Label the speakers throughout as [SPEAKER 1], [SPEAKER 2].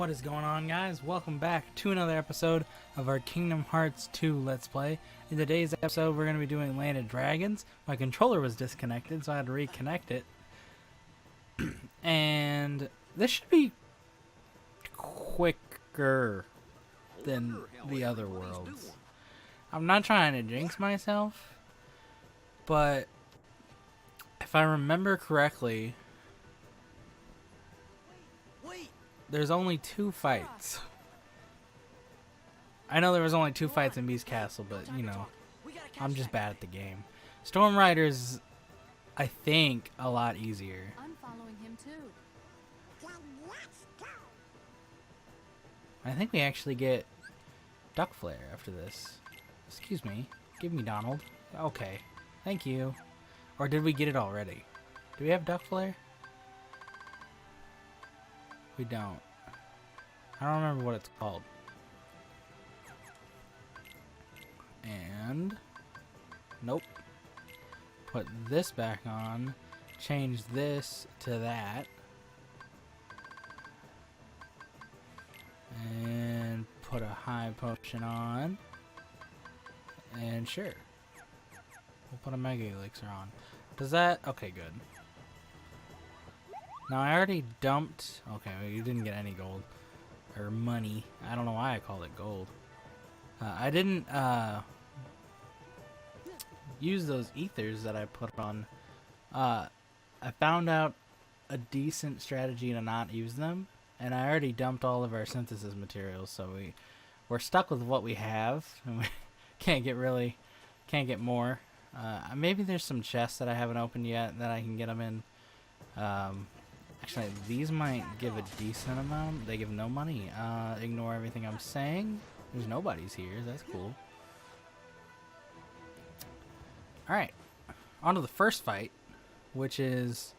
[SPEAKER 1] What is going on, guys? Welcome back to another episode of our Kingdom Hearts 2 Let's Play. In today's episode, we're going to be doing Land of Dragons. My controller was disconnected, so I had to reconnect it. And this should be quicker than the other worlds. I'm not trying to jinx myself, but if I remember correctly, there's only 2 fights. I know there was only 2 fights in Beast Castle, but, you know, I'm just bad at the game. Storm Rider's, I think, a lot easier.
[SPEAKER 2] I'm following him too.
[SPEAKER 1] I think we actually get Duck Flare after this. Excuse me. Give me Donald. Okay. Thank you. Or did we get it already? Do we have Duck Flare? We don't. I don't remember what it's called. And nope. Put this back on. Change this to that. And put a high potion on. And sure. We'll put a Mega Elixir on. Does that? Okay, good. Now I already dumped. Okay, well, you didn't get any gold or money. I don't know why I called it gold. I didn't use those ethers that I put on. I found out a decent strategy to not use them, and I already dumped all of our synthesis materials, so we're stuck with what we have, and we can't get more. Maybe there's some chests that I haven't opened yet that I can get them in. Actually, these might give a decent amount. They give no money. Ignore everything I'm saying. There's nobody's here. That's cool. Alright. On to the first fight, which is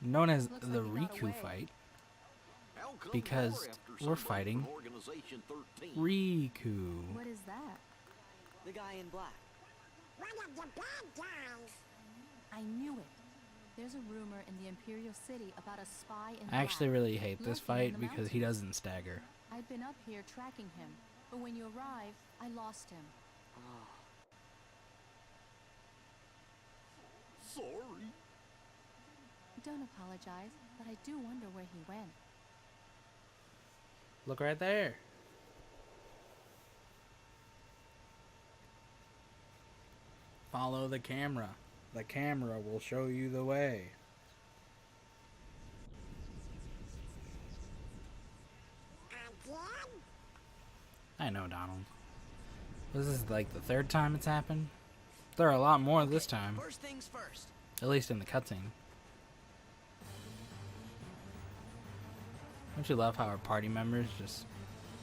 [SPEAKER 1] known as the Riku fight. Because we're fighting Riku.
[SPEAKER 2] What is that?
[SPEAKER 3] The guy in black.
[SPEAKER 4] One of the bad guys.
[SPEAKER 2] I knew it. There's a rumor in the Imperial City about a spy in
[SPEAKER 1] I actually
[SPEAKER 2] black
[SPEAKER 1] really hate this
[SPEAKER 2] lurking in
[SPEAKER 1] fight
[SPEAKER 2] the
[SPEAKER 1] because he doesn't stagger.
[SPEAKER 2] I'd been up here tracking him, but when you arrived, I lost him.
[SPEAKER 3] Sorry.
[SPEAKER 2] Don't apologize, but I do wonder where he went.
[SPEAKER 1] Look right there. Follow the camera. The camera will show you the way.
[SPEAKER 4] Again?
[SPEAKER 1] I know, Donald. This is like the 3rd time it's happened. There are a lot more this time.
[SPEAKER 3] First things first.
[SPEAKER 1] At least in the cutscene. Don't you love how our party members just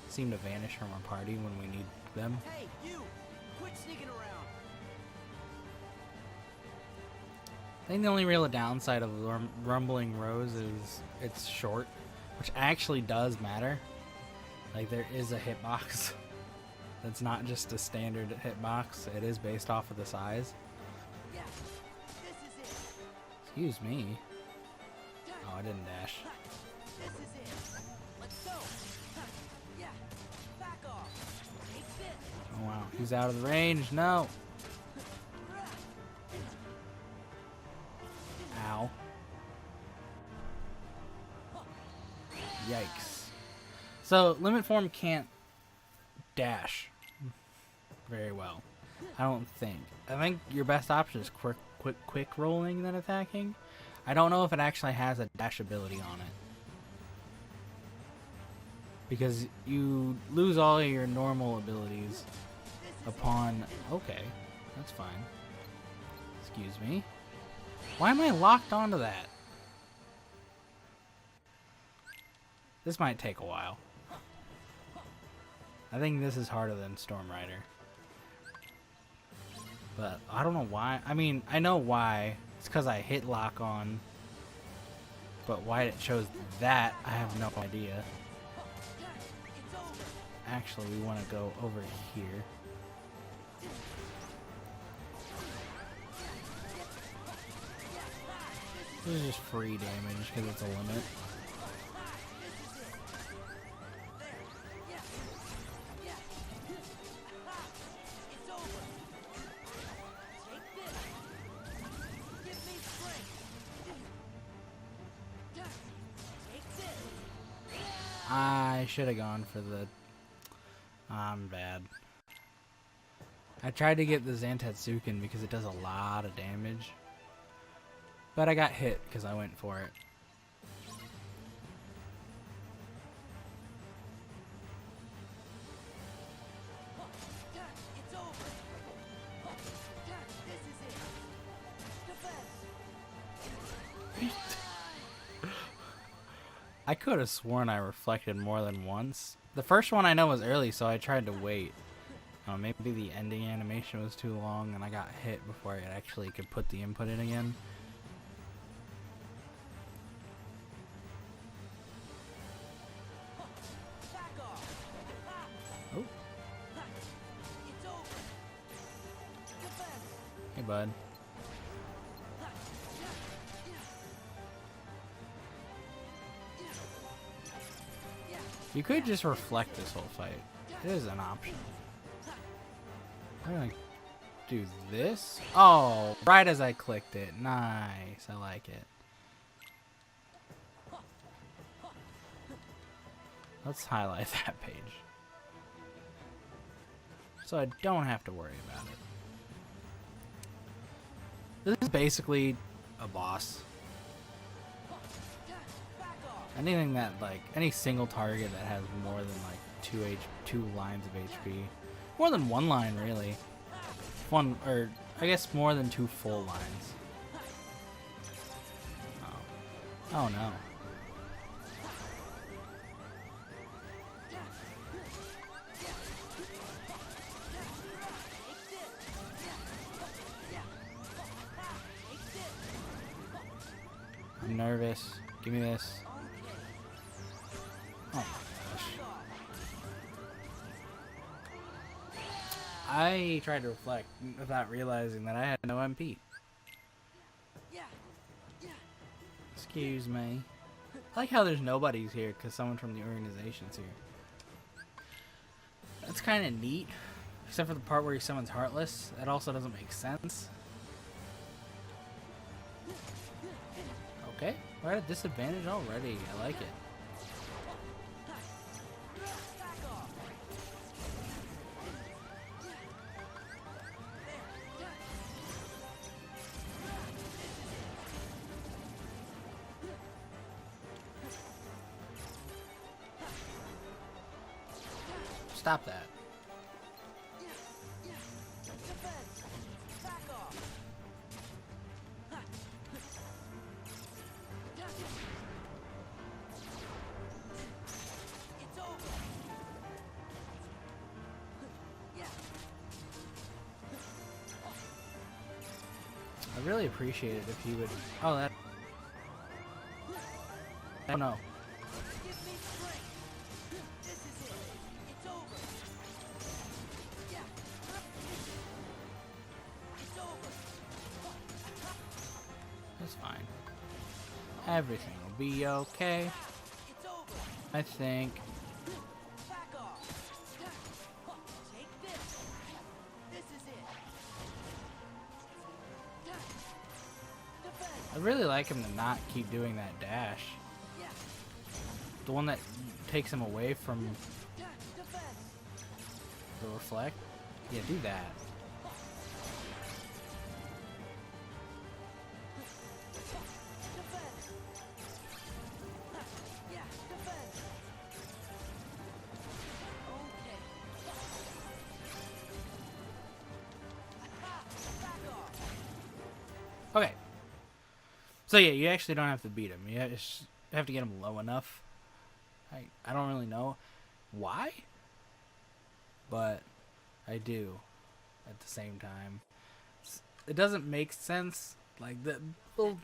[SPEAKER 1] seem to vanish from our party when we need them?
[SPEAKER 3] Hey, you! Quit sneaking around.
[SPEAKER 1] I think the only real downside of Rumbling Rose is it's short, which actually does matter. Like, there is a hitbox that's not just a standard hitbox. It is based off of the size.
[SPEAKER 3] Yeah. This is it.
[SPEAKER 1] Excuse me. Oh, I didn't dash.
[SPEAKER 3] This is it. Let's go. Yeah. Back off. Take this.
[SPEAKER 1] Oh, wow. He's out of the range. No. Ow. Yikes. So, Limit Form can't dash very well. I don't think. I think your best option is quick rolling than attacking. I don't know if it actually has a dash ability on it. Because you lose all your normal abilities upon... Okay, that's fine. Excuse me. Why am I locked onto that? This might take a while. I think this is harder than Storm Rider. But I don't know why. I mean, I know why. It's because I hit lock on. But why it chose that, I have no idea. Actually, we want to go over here. This is just free damage because it's a limit. should have gone for the... I'm bad. I tried to get the Zantetsuken because it does a lot of damage. But I got hit because I went for it.
[SPEAKER 3] It's over. This is it. Defense.
[SPEAKER 1] I could have sworn I reflected more than once. The first one I know was early, so I tried to wait. Maybe the ending animation was too long and I got hit before I actually could put the input in again.
[SPEAKER 3] Back off.
[SPEAKER 1] Oh,
[SPEAKER 3] It's over. Defense.
[SPEAKER 1] hey bud. You could just reflect this whole fight. It is an option. I'm gonna do this. Oh, right as I clicked it. Nice. I like it. Let's highlight that page, so I don't have to worry about it. This is basically a boss. Anything that, like, any single target that has more than like two lines of HP, more than one line really, one, or I guess more than two full lines. Oh no. I'm nervous. Give me this. Oh my gosh. I tried to reflect without realizing that I had no MP. Excuse me. I like how there's nobody's here because someone from the organization's here. That's kind of neat. Except for the part where he summons Heartless. That also doesn't make sense. Okay, we're at a disadvantage already. I like it. Stop that. I really appreciate it if he would. Oh, that. Oh no. That's fine. Everything will be okay. I think. I really like him to not keep doing that dash. The one that takes him away from the reflect. Yeah, do that. Okay. So yeah, you actually don't have to beat him. You just have to get him low enough. I don't really know why, but I do at the same time. It doesn't make sense. Like well,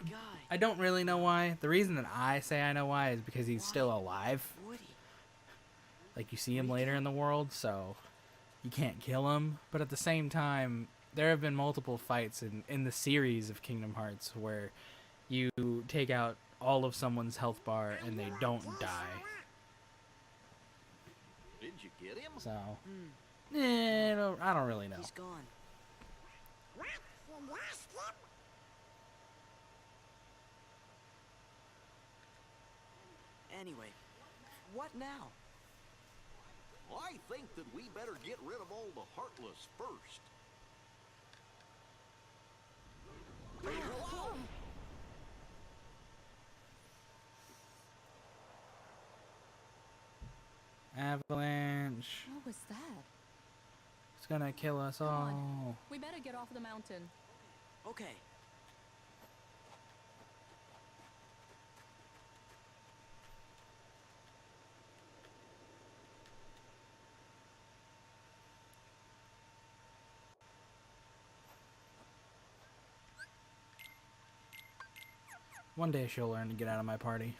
[SPEAKER 1] I don't really know why. The reason that I say I know why is because he's still alive. Like, you see him later in the world, so you can't kill him. But at the same time, there have been multiple fights in the series of Kingdom Hearts where you take out all of someone's health bar and they don't die.
[SPEAKER 5] Did you get him?
[SPEAKER 1] So, I don't really know.
[SPEAKER 3] He's gone.
[SPEAKER 4] What? You lost him?
[SPEAKER 3] Anyway, what now?
[SPEAKER 5] I think that we better get rid of all the Heartless first. Whoa!
[SPEAKER 1] Avalanche.
[SPEAKER 2] What was that?
[SPEAKER 1] It's gonna kill us
[SPEAKER 2] Come on.
[SPEAKER 1] all.
[SPEAKER 2] We better get off the mountain.
[SPEAKER 3] Okay.
[SPEAKER 1] One day she'll learn to get out of my party.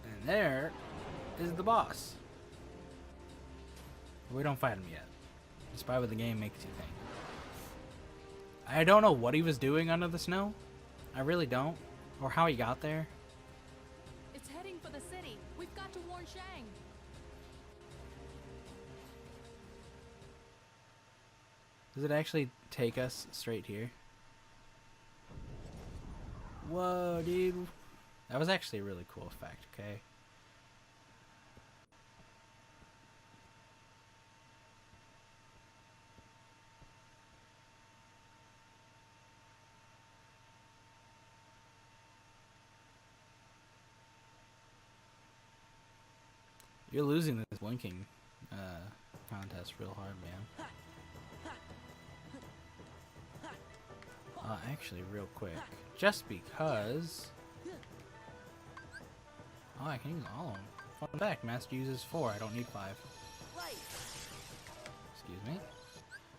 [SPEAKER 1] And there is the boss. We don't fight him yet, despite what the game makes you think. I don't know what he was doing under the snow. I really don't. Or how he got there.
[SPEAKER 2] It's heading for the city. We've got to warn Shang.
[SPEAKER 1] Does it actually take us straight here? Whoa, dude. That was actually a really cool effect, okay? You're losing this blinking contest real hard, man. Actually, real quick, just because. Oh, I can use all of them. Fun fact: Master uses 4. I don't need 5.
[SPEAKER 3] Right.
[SPEAKER 1] Excuse me.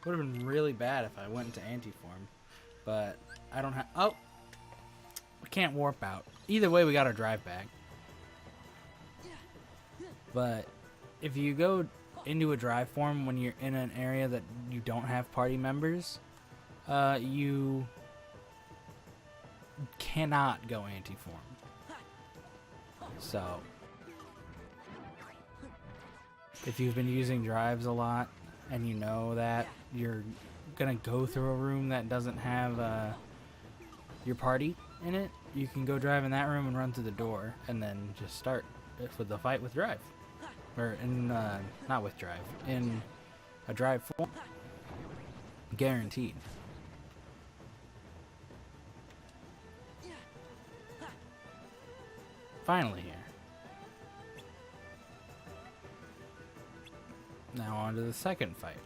[SPEAKER 1] Would have been really bad if I went into anti-form, but I don't have. Oh, we can't warp out. Either way, we got our drive back. But if you go into a drive form when you're in an area that you don't have party members, you cannot go anti-form. So if you've been using drives a lot and you know that you're gonna go through a room that doesn't have your party in it, you can go drive in that room and run through the door and then just start with the fight with drive. Or in, not with drive, in a drive form. Guaranteed. Finally here. Now on to the second fight.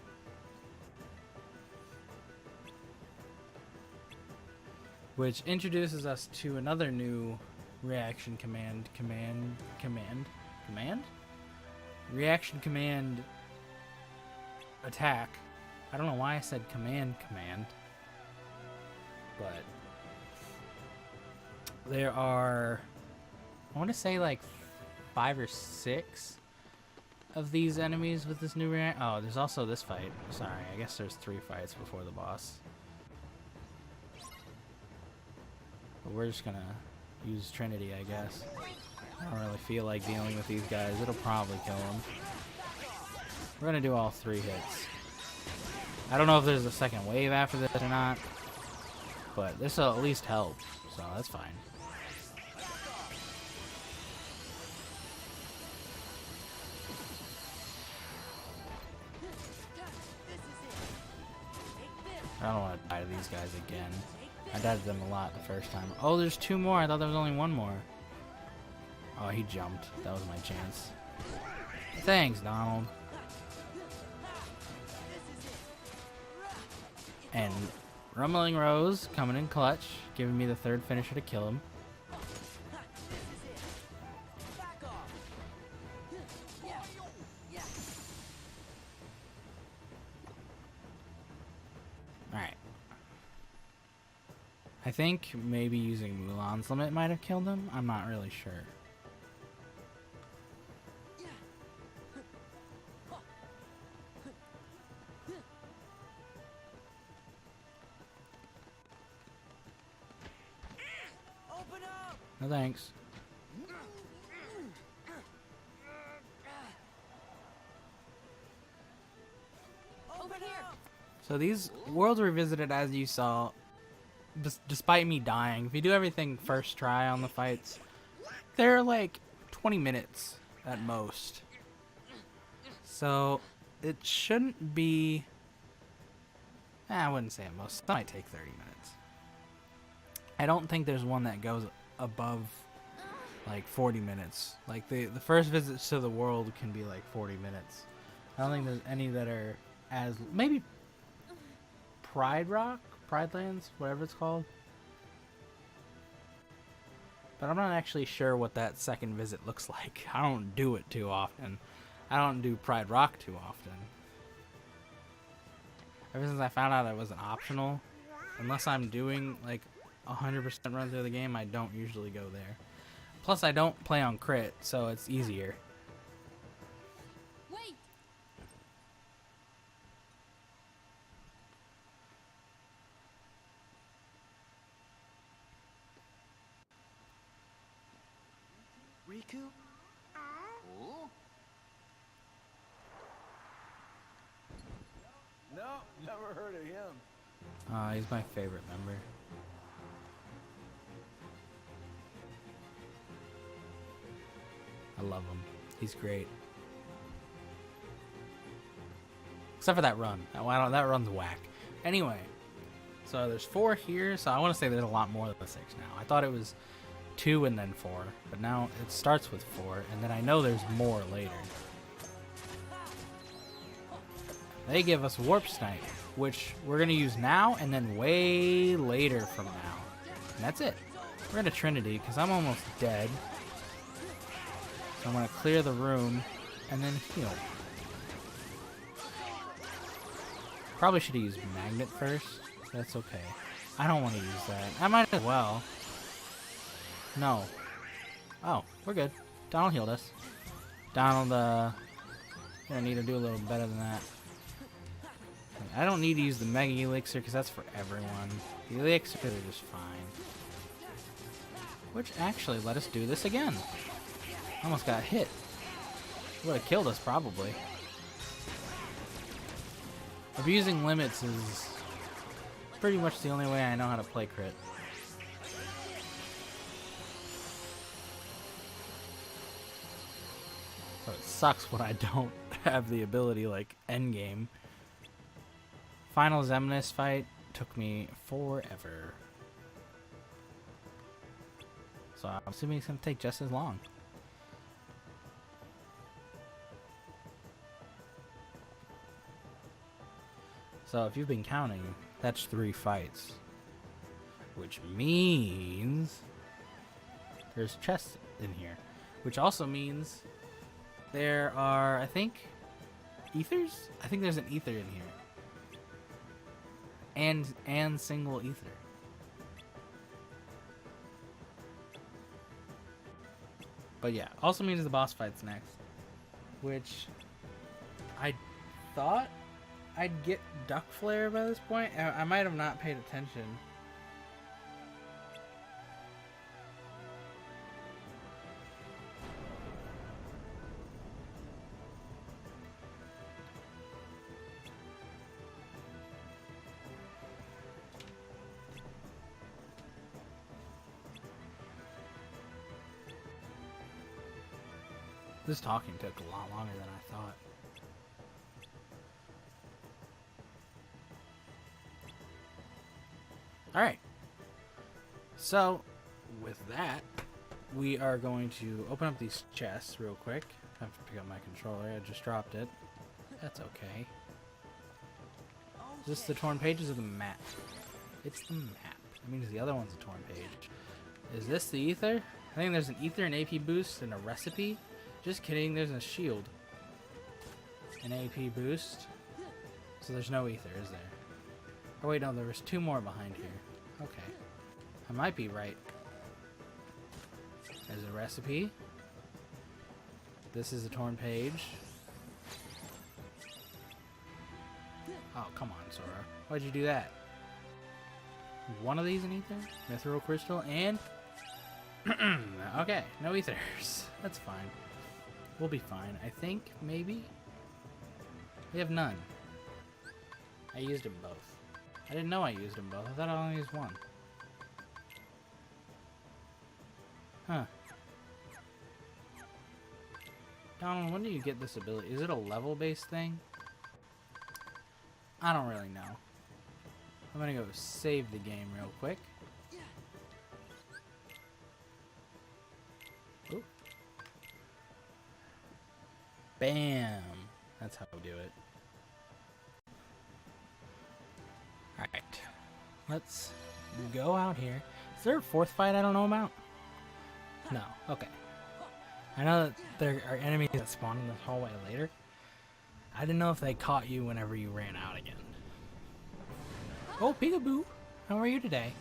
[SPEAKER 1] Which introduces us to another new reaction command? Reaction command attack. I don't know why I said command, but there are, I want to say like 5 or 6 of these enemies with this new react. Oh, there's also this fight. Sorry, I guess there's 3 fights before the boss. But we're just gonna use Trinity, I guess. I don't really feel like dealing with these guys. It'll probably kill them. We're gonna do all 3 hits. I don't know if there's a second wave after this or not, but this will at least help, so that's fine. I don't want to die to these guys again. I died to them a lot the first time. Oh, there's 2 more. I thought there was only 1 more. Oh, he jumped. That was my chance. Thanks, Donald. And Rumbling Rose coming in clutch, giving me the 3rd finisher to kill him. Alright. I think maybe using Mulan's Limit might have killed him. I'm not really sure.
[SPEAKER 3] Open up!
[SPEAKER 1] No thanks.
[SPEAKER 3] Open here!
[SPEAKER 1] So these worlds revisited, as you saw, despite me dying, if you do everything first try on the fights, they're like 20 minutes at most. So it shouldn't be... I wouldn't say at most. It might take 30 minutes. I don't think there's one that goes above like 40 minutes. Like the first visits to the world can be like 40 minutes. I don't think there's any that are as... Maybe Pride Rock? Pride Lands? Whatever it's called. But I'm not actually sure what that second visit looks like. I don't do it too often. I don't do Pride Rock too often. Ever since I found out it wasn't optional, unless I'm doing like 100% run through the game, I don't usually go there. Plus, I don't play on crit, so it's easier.
[SPEAKER 2] Wait!
[SPEAKER 3] Riku? Oh?
[SPEAKER 6] No, never heard of him.
[SPEAKER 1] He's my favorite member. I love him. He's great. Except for that run. That run's whack. Anyway, so there's 4 here, so I want to say there's a lot more than 6 now. I thought it was 2 and then 4, but now it starts with 4, and then I know there's more later. They give us Warp Snipe, which we're going to use now and then way later from now. And that's it. We're going to Trinity, because I'm almost dead. So I'm going to clear the room and then heal. Probably should have used Magnet first. That's okay. I don't want to use that. I might as well. No. Oh, we're good. Donald healed us. Donald, gonna need to do a little better than that. I don't need to use the Mega Elixir because that's for everyone. The Elixir are just fine. Which actually let us do this again. Almost got hit. Would have killed us probably. Abusing limits is pretty much the only way I know how to play crit. So it sucks when I don't have the ability like endgame. Final Xemnas fight took me forever. So I'm assuming it's going to take just as long. So if you've been counting, that's 3 fights. Which means there's chests in here. Which also means there are, I think, ethers? I think there's an ether in here. And single ether. But yeah, also means the boss fight's next. Which I thought I'd get Duck Flare by this point. I might have not paid attention. This talking took a lot longer than I thought. Alright. So, with that, we are going to open up these chests real quick. I have to pick up my controller. I just dropped it. That's okay. Is this the torn pages of the map? It's the map. That means the other one's a torn page. Is this the ether? I think there's an ether, an AP boost, and a recipe. Just kidding, there's a shield. An AP boost. So there's no ether, is there? Oh wait, no, there was 2 more behind here. Okay. I might be right. There's a recipe. This is a torn page. Oh, come on, Sora. Why'd you do that? One of these in ether? Mithril crystal and... okay, no ethers. That's fine. We'll be fine. I think, maybe? We have none. I used them both. I didn't know I used them both. I thought I only used one. Huh. Donald, when do you get this ability? Is it a level-based thing? I don't really know. I'm gonna go save the game real quick. Oop. Bam! That's how we do it. Alright. Let's go out here. Is there a fourth fight I don't know about? No. Okay. I know that there are enemies that spawn in this hallway later. I didn't know if they caught you whenever you ran out again. Oh, Peekaboo! How are you today?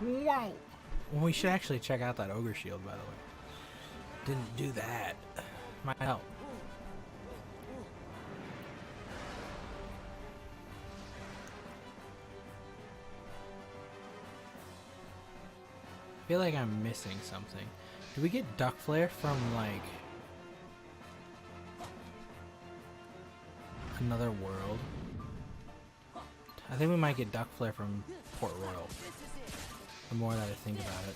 [SPEAKER 1] Wow! Well, we should actually check out that ogre shield, by the way. Didn't do that. Might help. I feel like I'm missing something. Do we get duck flare from, like, another world? I think we might get duck flare from Port Royal. The more that I think about it.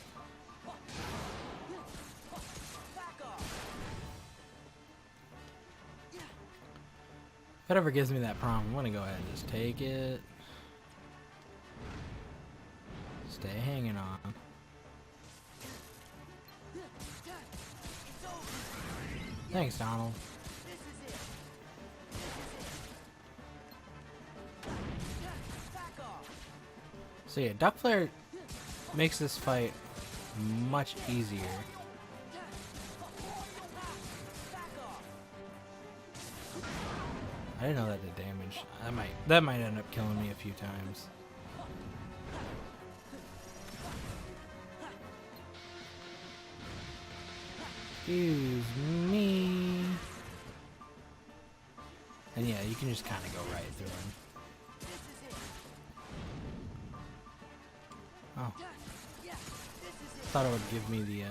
[SPEAKER 1] If it ever gives me that prompt, I'm gonna go ahead and just take it. Stay hanging on. Thanks, Donald. So yeah, duck flare makes this fight much easier. I didn't know that did damage. That might end up killing me a few times. Excuse me. And yeah, you can just kind of go right through him. Oh. Thought it would give me the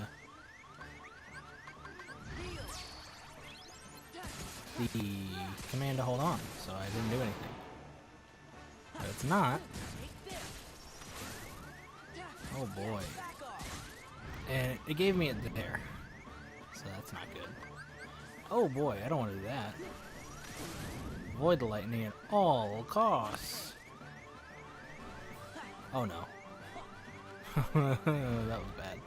[SPEAKER 1] command to hold on, so I didn't do anything. But it's not. Oh boy. And it gave me it there. So that's not good. Oh boy, I don't want to do that. Avoid the lightning at all costs. Oh no. That was bad.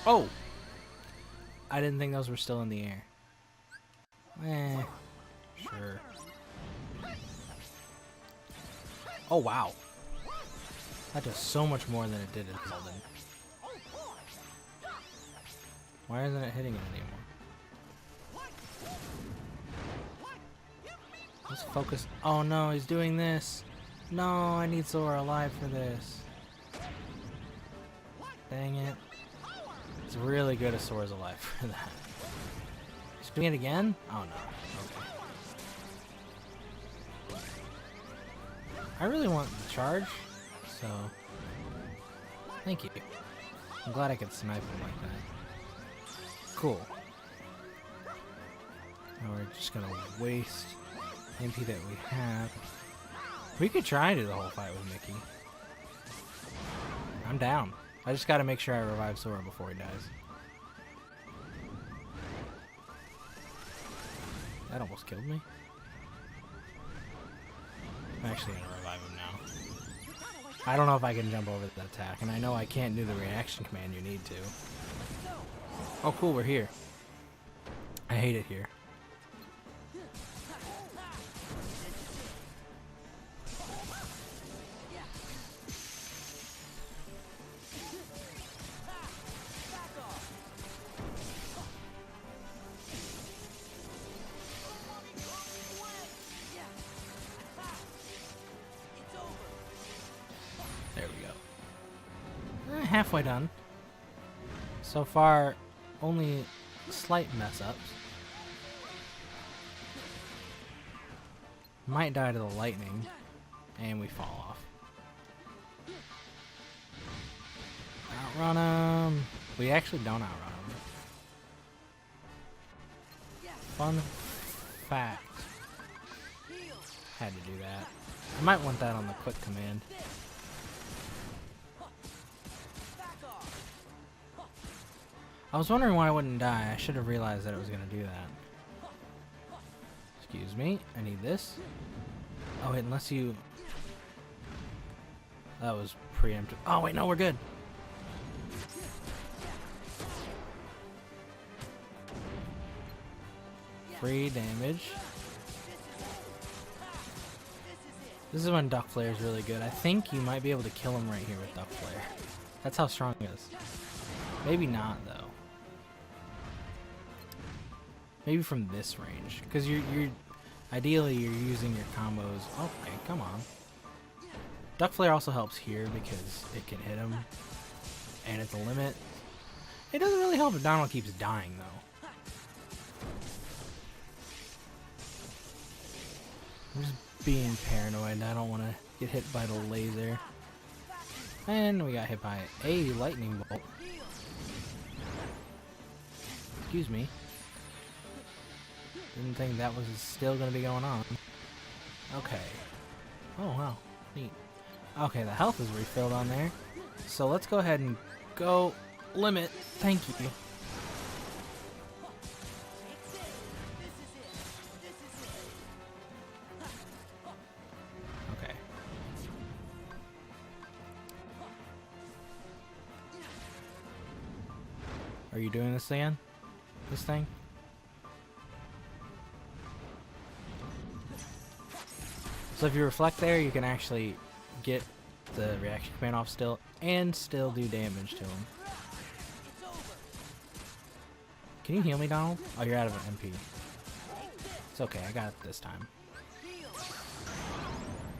[SPEAKER 1] Oh! I didn't think those were still in the air. Sure. Oh wow. That does so much more than it did in Zelda. Why isn't it hitting it anymore? Let's focus. Oh no, he's doing this. No, I need Sora alive for this. Dang it. It's really good if Sora's alive for that. He's doing it again? Oh no. Okay. I really want the charge, so thank you. I'm glad I could snipe him like that. Cool. Now we're just gonna waste MP that we have. We could try and do the whole fight with Mickey. I'm down. I just gotta make sure I revive Sora before he dies. That almost killed me. I'm actually gonna revive him now. I don't know if I can jump over the attack, and I know I can't do the reaction command you need to. Oh cool, we're here. I hate it here. There we go. Halfway done. So far, only slight mess ups. Might die to the lightning, and we fall off. Outrun him. We actually don't outrun him. Fun fact. Had to do that. I might want that on the quick command. I was wondering why I wouldn't die. I should have realized that it was going to do that. Excuse me. I need this. Oh, wait, unless you... That was preemptive. Oh, wait, no, we're good. Free damage. This is when Duck Flare is really good. I think you might be able to kill him right here with Duck Flare. That's how strong he is. Maybe not, though. Maybe from this range, because you're ideally you're using your combos. Okay, come on. Duck Flare also helps here because it can hit him, and it's a limit. It doesn't really help if Donald keeps dying though. I'm just being paranoid. I don't want to get hit by the laser. And we got hit by a lightning bolt. Excuse me. Didn't think that was still going to be going on. Okay. Oh, wow. Neat. Okay, the health is refilled on there. So let's go ahead and go limit. Thank you. Okay. Are you doing this again? This thing? So if you reflect there, you can actually get the reaction command off still and still do damage to him. Can you heal me, Donald? Oh, you're out of an MP. It's okay, I got it this time.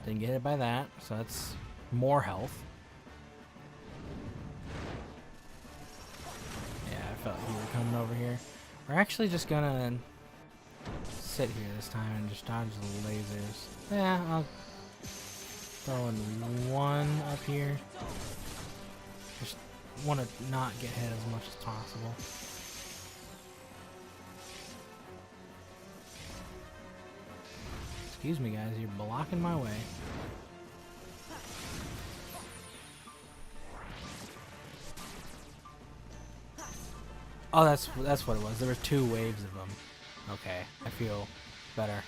[SPEAKER 1] Didn't get hit by that, so that's more health. Yeah, I felt you were coming over here. We're actually just gonna sit here this time and just dodge the lasers. Yeah, I'll throw in one up here. Just want to not get hit as much as possible. Excuse me, guys, you're blocking my way. Oh, that's what it was. There were 2 waves of them. Okay, I feel better.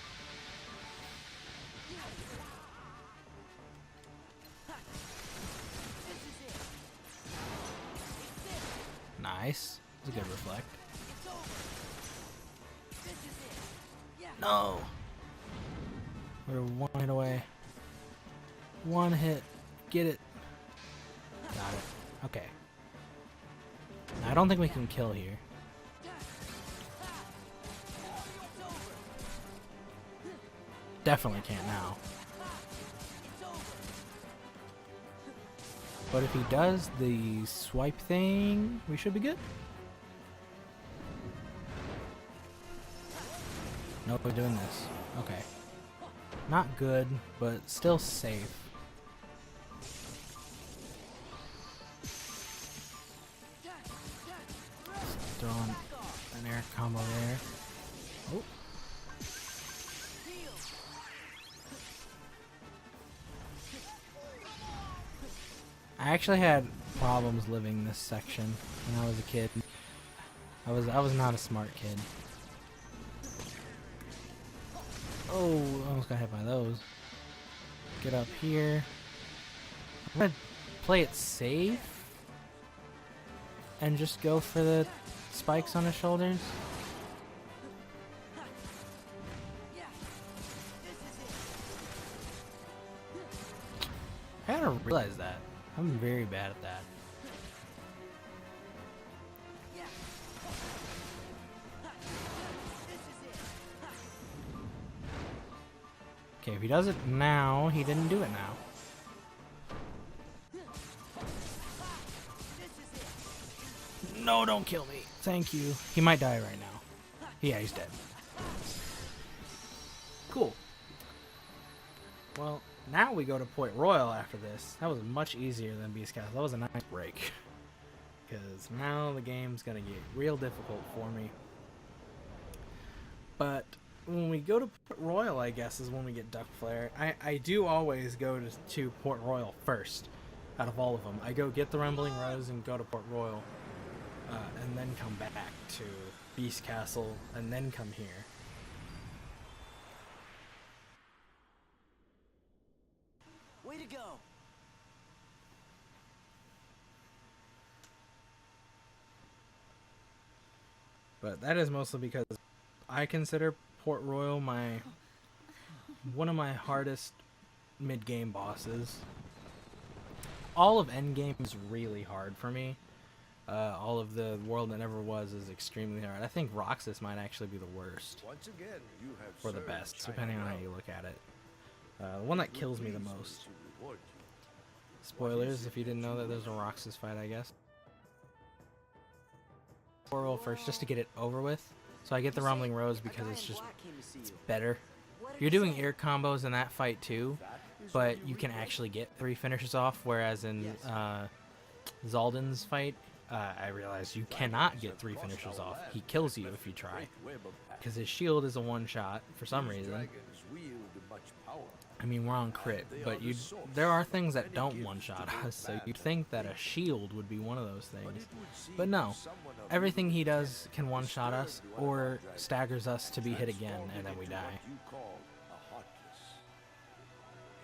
[SPEAKER 1] Nice. That's a good reflect. No! We're 1 hit away. 1 hit. Get it. Got it. Okay. I don't think we can kill here. Definitely can't now. But if he does the swipe thing, we should be good. Nope, we're doing this. Okay. Not good, but still safe. Throwing an air combo there. Oh. I actually had problems living this section when I was a kid. I was not a smart kid. Oh, almost got hit by those. Get up here. I'm gonna play it safe and just go for the spikes on his shoulders. I gotta realize that. I'm very bad at that. Okay, if he does it now, he didn't do it now. No, don't kill me. Thank you. He might die right now. Yeah, he's dead. Cool. Well, now we go to Port Royal after this. That was much easier than Beast Castle. That was a nice break. Because now the game's going to get real difficult for me. But when we go to Port Royal, I guess, is when we get Duck Flare. I do always go to Port Royal first, out of all of them. I go get the Rumbling Rose and go to Port Royal, and then come back to Beast Castle, and then come here.
[SPEAKER 3] Way to go.
[SPEAKER 1] But that is mostly because I consider Port Royal one of my hardest mid-game bosses. All of Endgame is really hard for me. All of the World That Never Was is extremely hard. I think Roxas might actually be the worst,
[SPEAKER 5] Once again, you have
[SPEAKER 1] or the
[SPEAKER 5] served
[SPEAKER 1] best,
[SPEAKER 5] China
[SPEAKER 1] depending on how
[SPEAKER 5] well.
[SPEAKER 1] you look at it. The one that kills me the
[SPEAKER 5] Pleased
[SPEAKER 1] most.
[SPEAKER 5] to reward you.
[SPEAKER 1] Spoilers if you didn't know that there's a Roxas fight, I guess. Port Royal first, just to get it over with. So I get the Rumbling Rose because it's just better. You're doing air combos in that fight too, but you can actually get 3 finishes off, whereas in Zaldan's fight, I realized you cannot get 3 finishes off. He kills you if you try, because his shield is a one-shot for some reason.
[SPEAKER 5] Dragons wield much power.
[SPEAKER 1] I mean, we're on crit, but there are things that don't one-shot us, so you'd think that a shield would be one of those things. But no, everything he does can one-shot us, or staggers us to be hit again, and then we die.
[SPEAKER 5] You call a heartless.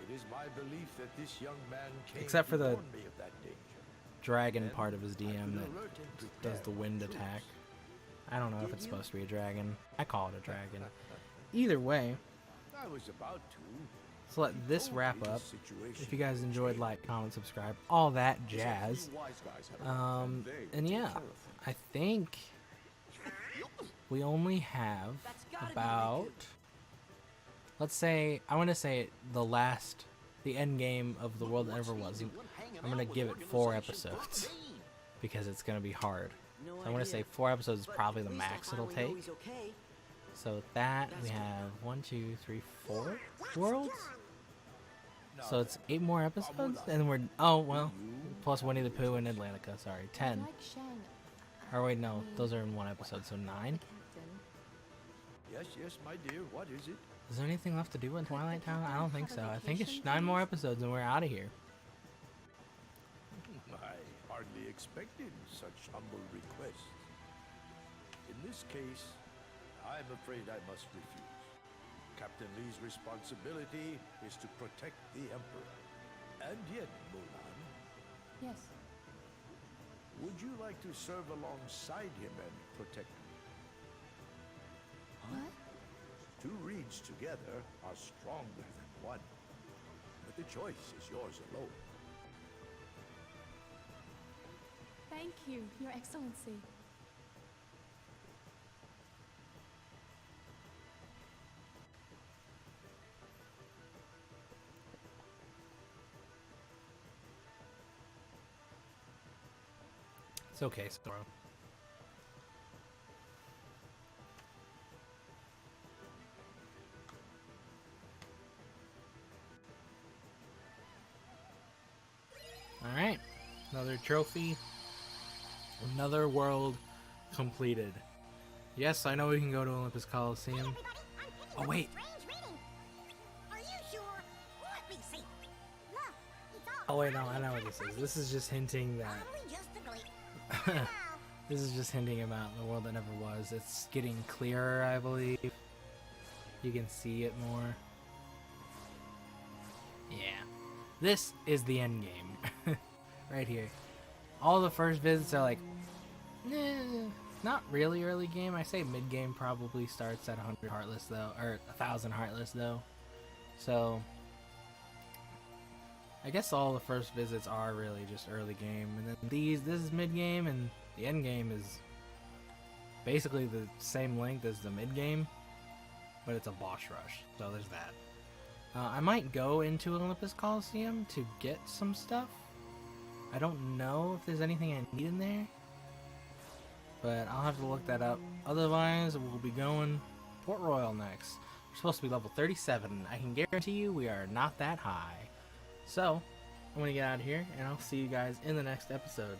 [SPEAKER 5] It is my belief that this young man came
[SPEAKER 1] Except for
[SPEAKER 5] to
[SPEAKER 1] the
[SPEAKER 5] warn me of that danger.
[SPEAKER 1] Dragon part of his DM that does the wind attack. I don't know if it's supposed to be a dragon. I call it a dragon. Either way,
[SPEAKER 5] I was about to.
[SPEAKER 1] so let this wrap up. If you guys enjoyed, like, comment, subscribe, all that jazz. And yeah, I think we only have about, let's say, I want to say the end game of the World That Ever Was. I'm going to give it 4 episodes because it's going to be hard. So I'm going to say 4 episodes is probably the max it'll take. So with that, we have 1, 2, 3, 4 worlds. So it's 8 more episodes, and we're plus Winnie the Pooh and Atlantica. Sorry, 10.
[SPEAKER 2] Like Shang.
[SPEAKER 1] Or wait, no, those are in 1 episode, so 9.
[SPEAKER 2] Captain.
[SPEAKER 5] Yes, yes, my dear. What is it?
[SPEAKER 1] Is there anything left to do in Twilight Town? I don't think so. I think it's 9 more episodes, and we're out of here.
[SPEAKER 5] I hardly expected such humble requests. In this case, I'm afraid I must refuse. Captain Lee's responsibility is to protect the Emperor. And yet, Mulan,
[SPEAKER 2] Yes.
[SPEAKER 5] would you like to serve alongside him and protect me?
[SPEAKER 2] What?
[SPEAKER 5] 2 reeds together are stronger than 1. But the choice is yours alone.
[SPEAKER 2] Thank you, Your Excellency.
[SPEAKER 1] It's okay, Sora. Alright, another trophy, another world completed. Yes, I know we can go to Olympus Coliseum.
[SPEAKER 4] Everybody, I'm
[SPEAKER 1] Oh, wait.
[SPEAKER 4] Strange reading. Are you sure? Let me see. Look, it's all
[SPEAKER 1] Oh wait, no, I know what this is. This is just hinting that
[SPEAKER 4] only just a glimpse.
[SPEAKER 1] this is just hinting about the world that never was. It's getting clearer, I believe. You can see it more. Yeah. This is the end game. Right here. All the first visits are like, not really early game. I say mid game probably starts at 100 Heartless though, or 1,000 Heartless though. So I guess all the first visits are really just early game, and then this is mid game, and the end game is basically the same length as the mid game, but it's a boss rush. So there's that. I might go into Olympus Coliseum to get some stuff. I don't know if there's anything I need in there. but I'll have to look that up. Otherwise, we'll be going Port Royal next. We're supposed to be level 37. I can guarantee you we are not that high. So, I'm going to get out of here, and I'll see you guys in the next episode.